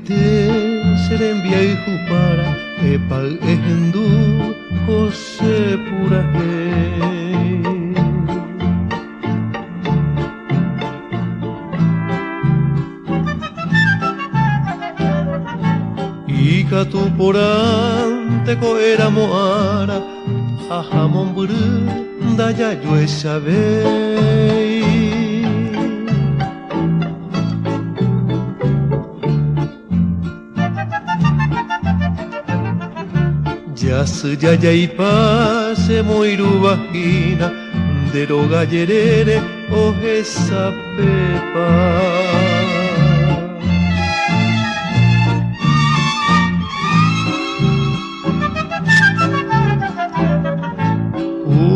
baite serembia jupara epal ehendu Jose purahe Ikatu poranteko era moara ahamon buru daya yo sabei Yasuyaya ipase moiru vagina deroga yerere ojesa pepa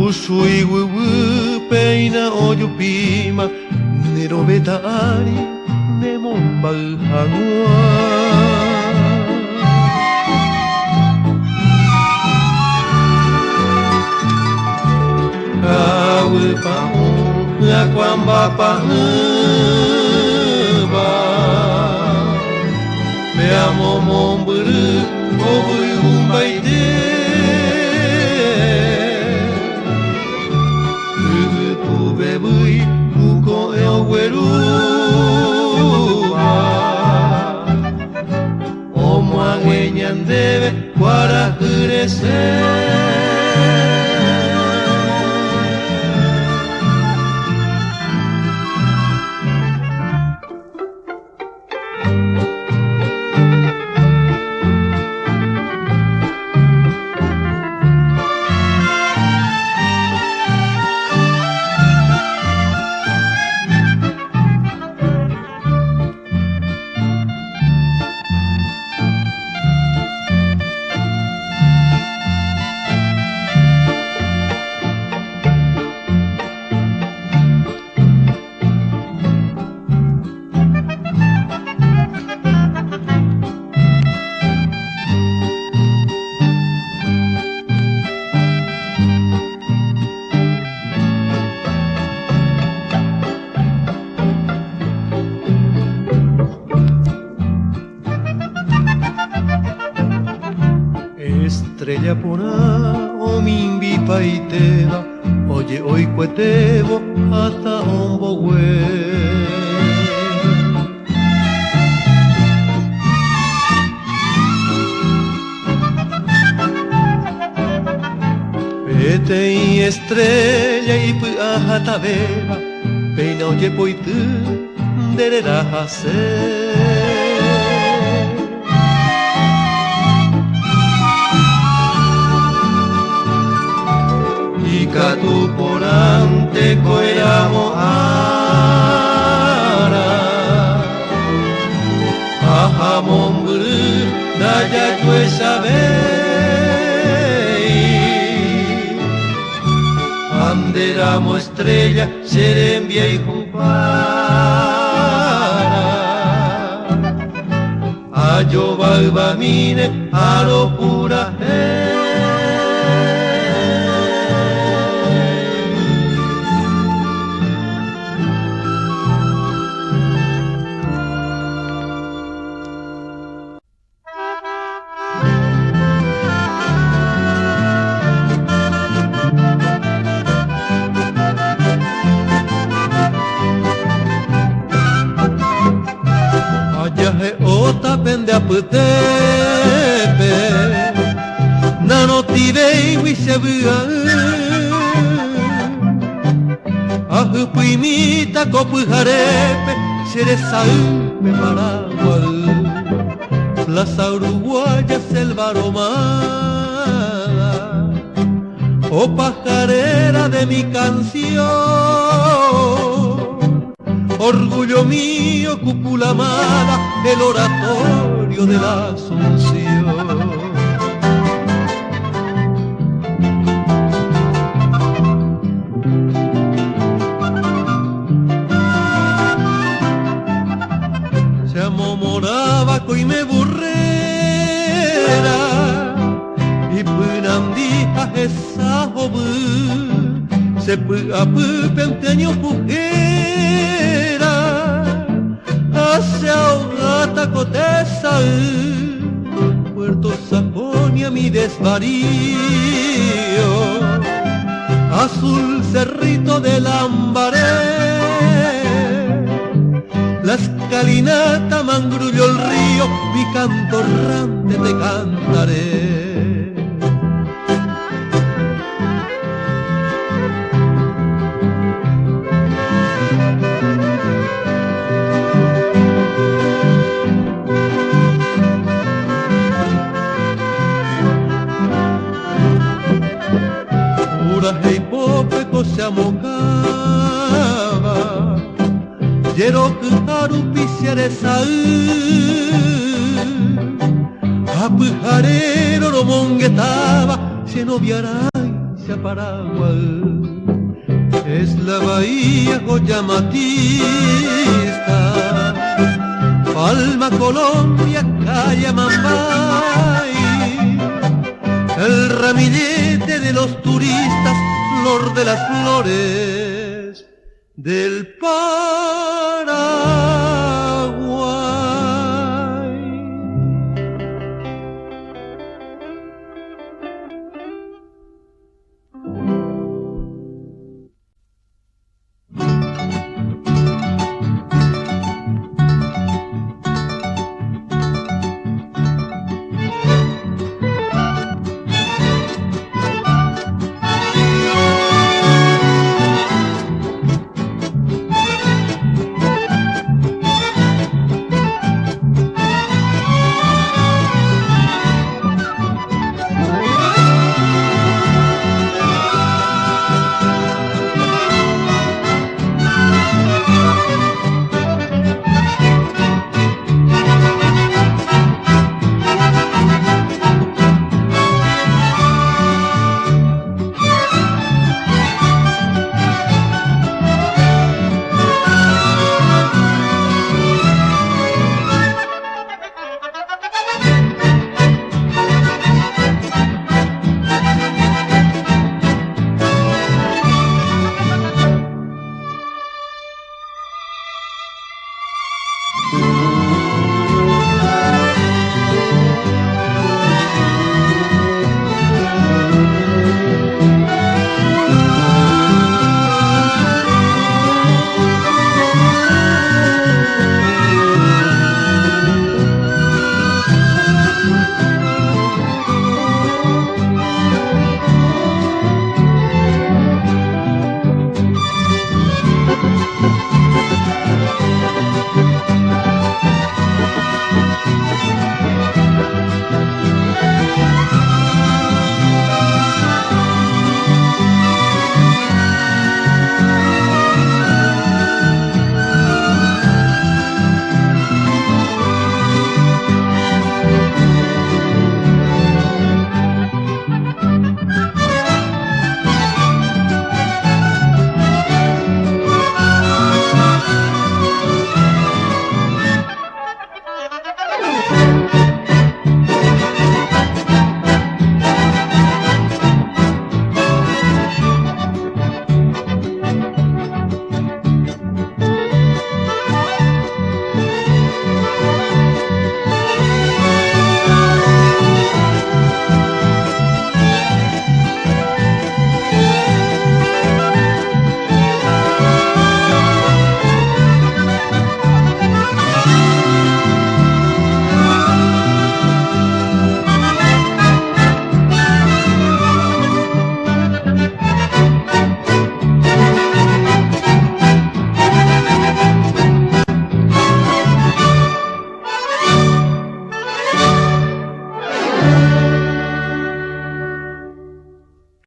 Usui wiwi peina oyupima nerobeta ari nemombal hanua Kawe pamu akwamba pangeba Me amo momburu obui umbaite Ubu bebui uko eweruba Omo agüeñandebe para crecer Estrella pona o mimbi paiteba Oye hoy cuetebo hasta ombogüe Pete y estrella y puajata beba Peina oye poitu derera hacer Katu porante koeramo ara Ahamon buru daya yo sabei Anderamo estrella serembia y jupara Ayo balbamine alo pura Pende a putepe Nano tivei wisebua Ahu puimita kopu jarepe Seresaupe Paraguay Plaza Uruguaya, selva romana Oh pajarera de mi canción Orgullo mío, cúpula mala, el oratorio de la Asunción. Se amomoraba y me burrera y punandija esa jobu se pu penteño pujera hacia ahogata cotesa Puerto Sajonia mi desvarío, azul cerrito del Lambaré, la escalinata mangrullo el río, mi canto errante te cantaré. Hey popeco se amocaba, yero que arupiciare a pujarero no monguetaba, se no viaray se aparagua. Es la bahía Goyamatista, Palma, Colombia, Calla, Mambay, el ramillete de los turistas, flor de las flores del Paraguay.